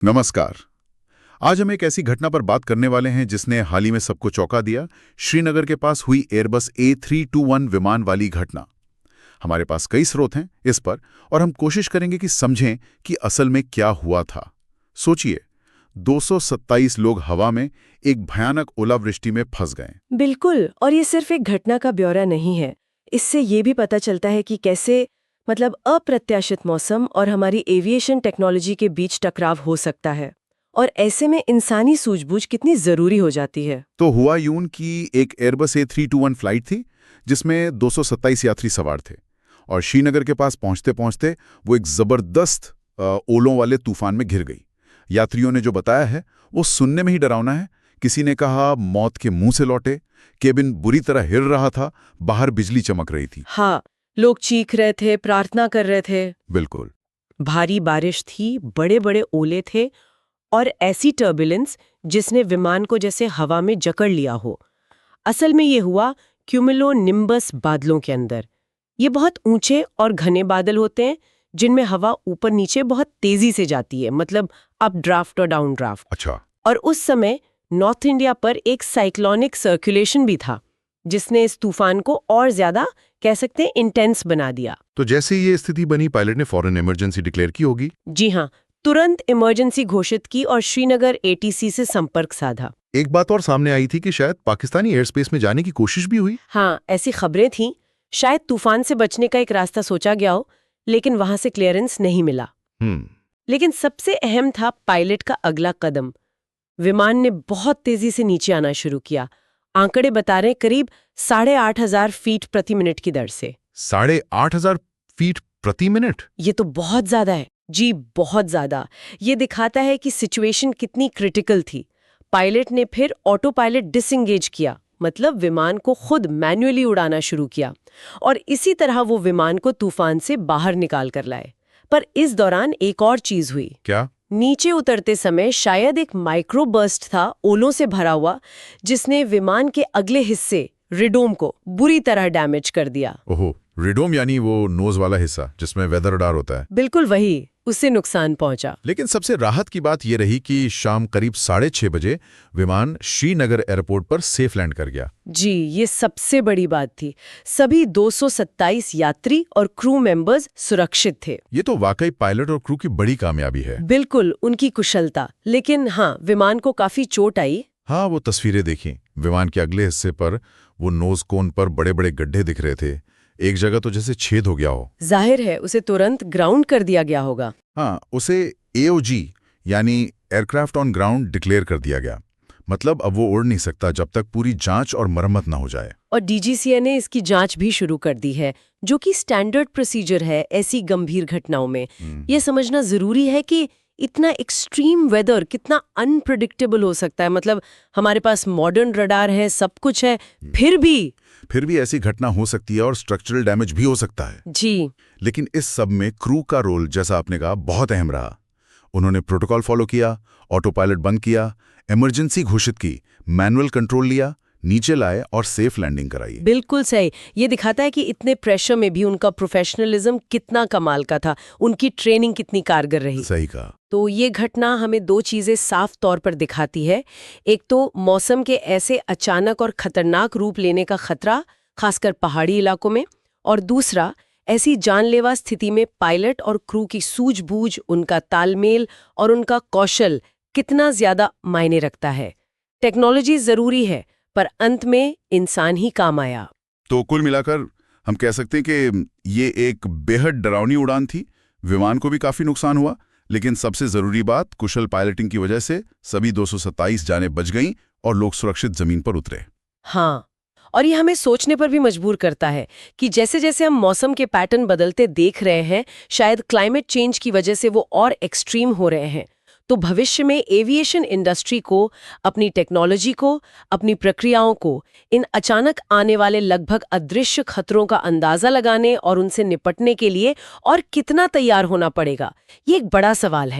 नमस्कार। आज हम एक ऐसी घटना पर बात करने वाले हैं जिसने हाल ही में सबको चौंका दिया। श्रीनगर के पास हुई एयरबस A321 विमान वाली घटना। हमारे पास कई स्रोत हैं इस पर और हम कोशिश करेंगे कि समझें कि असल में क्या हुआ था। सोचिए, 227 लोग हवा में एक भयानक ओलावृष्टि में फंस गए। बिल्कुल, और ये सिर्फ एक घटना का ब्यौरा नहीं है। इससे ये भी पता चलता है कि कैसे अप्रत्याशित मौसम और हमारी एविएशन टेक्नोलॉजी के बीच टकराव हो सकता है, और ऐसे में इंसानी सूझबूझ कितनी जरूरी हो जाती है। तो हुआ यूं कि एक एयरबस A321 फ्लाइट थी जिसमें 227 यात्री सवार थे और श्रीनगर के पास पहुंचते पहुंचते वो एक जबरदस्त ओलों वाले तूफान में घिर गई। यात्रियों ने जो बताया है वो सुनने में ही डरावना है। किसी ने कहा मौत के मुंह से लौटे, केबिन बुरी तरह हिल रहा था, बाहर बिजली चमक रही थी। हाँ, लोग चीख रहे थे, प्रार्थना कर रहे थे। बिल्कुल। भारी बारिश थी, बड़े बड़े ओले थे और ऐसी टर्बुलेंस जिसने विमान को जैसे हवा में जकड़ लिया हो। असल में ये हुआ क्यूमुलोनिम्बस बादलों के अंदर। ये बहुत ऊंचे और घने बादल होते हैं जिनमें हवा ऊपर नीचे बहुत तेजी से जाती है, मतलब अप ड्राफ्ट और डाउन ड्राफ्ट। अच्छा। और उस समय नॉर्थ इंडिया पर एक साइक्लोनिक सर्कुलेशन भी था जिसने इस तूफान को और ज्यादा कह सकते हैं इंटेंस बना दिया। तो जैसे ये स्थिति बनी, पायलट ने फौरन इमरजेंसी डिक्लेयर की होगी। जी हाँ, तुरंत इमरजेंसी घोषित की और श्रीनगर ATC से संपर्क साधा। एक बात और सामने आई थी कि शायद पाकिस्तानी एयर स्पेस में जाने की कोशिश भी हुई। हाँ, ऐसी खबरें थीं। शायद तूफान से बचने का एक रास्ता सोचा गया हो, लेकिन वहां से क्लियरेंस नहीं मिला। लेकिन सबसे अहम था पायलट का अगला कदम। विमान ने बहुत तेजी से नीचे आना शुरू किया। आंकड़े बता रहे करीब 8,500 फीट प्रति मिनट की दर से। 8,500 फीट प्रति मिनट? ये तो बहुत ज्यादा है जी, बहुत ज्यादा। ये दिखाता है कि सिचुएशन कितनी क्रिटिकल थी। पायलट ने फिर ऑटो पायलट डिसएंगेज किया, मतलब विमान को खुद मैन्युअली उड़ाना शुरू किया, और इसी तरह वो विमान को तूफान से बाहर निकाल कर लाए। पर इस दौरान एक और चीज हुई। क्या? नीचे उतरते समय शायद एक माइक्रो बर्स्ट था ओलों से भरा हुआ, जिसने विमान के अगले हिस्से रिडोम को बुरी तरह डैमेज कर दिया। ओहो, रिडोम यानी वो नोज वाला हिस्सा जिसमें वेदर रडार होता है। बिल्कुल वही, उससे नुकसान पहुंचा। लेकिन सबसे राहत की बात यह रही कि शाम करीब 6:30 बजे विमान श्रीनगर एयरपोर्ट पर सेफ लैंड कर गया। जी, ये सबसे बड़ी बात थी। सभी 227 यात्री और क्रू मेंबर्स सुरक्षित थे। ये तो वाकई पायलट और क्रू की बड़ी कामयाबी है। बिल्कुल, उनकी कुशलता। लेकिन हाँ, विमान को काफी चोट आई। हाँ, वो तस्वीरें देखी। विमान के अगले हिस्से पर वो नोज कोन पर बड़े बड़े गड्ढे दिख रहे थे। एक जगह तो जैसे छेद हो गया हो। जाहिर है उसे तुरंत ग्राउंड कर दिया गया होगा। हाँ, उसे AOG यानी एयरक्राफ्ट ऑन ग्राउंड डिक्लेयर कर दिया गया। मतलब अब वो उड़ नहीं सकता जब तक पूरी जांच और मरम्मत ना हो जाए। और DGCA ने इसकी जांच भी शुरू कर दी है, जो कि स्टैंडर्ड प्रोसीजर है ऐसी गंभीर घटनाओं में। ये समझना जरूरी है कि इतना एक्सट्रीम वेदर कितना अनप्रेडिक्टेबल हो सकता है। मतलब हमारे पास मॉडर्न रडार है, सब कुछ है, फिर भी ऐसी घटना हो सकती है और स्ट्रक्चरल डैमेज भी हो सकता है। जी। लेकिन इस सब में क्रू का रोल, जैसा आपने कहा, बहुत अहम रहा। उन्होंने प्रोटोकॉल फॉलो किया, ऑटो पायलट बंद किया, इमरजेंसी घोषित की, मैनुअल कंट्रोल लिया, नीचे लाए और सेफ लैंडिंग कराई। बिल्कुल सही। ये दिखाता है कि इतने प्रेशर में भी उनका प्रोफेशनलिज्म कितना कमाल का था, उनकी ट्रेनिंग कितनी कारगर रही। सही कहा। तो ये घटना हमें दो चीजें साफ तौर पर दिखाती है। एक तो मौसम के ऐसे अचानक और खतरनाक रूप लेने का खतरा, खासकर पहाड़ी इलाकों में, और दूसरा ऐसी जानलेवा स्थिति में पायलट और क्रू की सूझबूझ, उनका तालमेल और उनका कौशल कितना ज्यादा मायने रखता है। टेक्नोलॉजी जरूरी है, पर अंत में इंसान ही काम आया। तो कुल मिलाकर हम कह सकते हैं कि ये एक बेहद डरावनी उड़ान थी। विमान को भी काफी नुकसान हुआ, लेकिन सबसे जरूरी बात, कुशल पायलटिंग की वजह से सभी 227 जानें बच गईं और लोग सुरक्षित जमीन पर उतरे। हाँ, और ये हमें सोचने पर भी मजबूर करता है कि जैसे जैसे हम मौसम के पैटर्न बदलते देख रहे हैं, शायद क्लाइमेट चेंज की वजह से वो और एक्सट्रीम हो रहे हैं, तो भविष्य में एविएशन इंडस्ट्री को, अपनी टेक्नोलॉजी को, अपनी प्रक्रियाओं को इन अचानक आने वाले लगभग अदृश्य खतरों का अंदाजा लगाने और उनसे निपटने के लिए और कितना तैयार होना पड़ेगा, ये एक बड़ा सवाल है।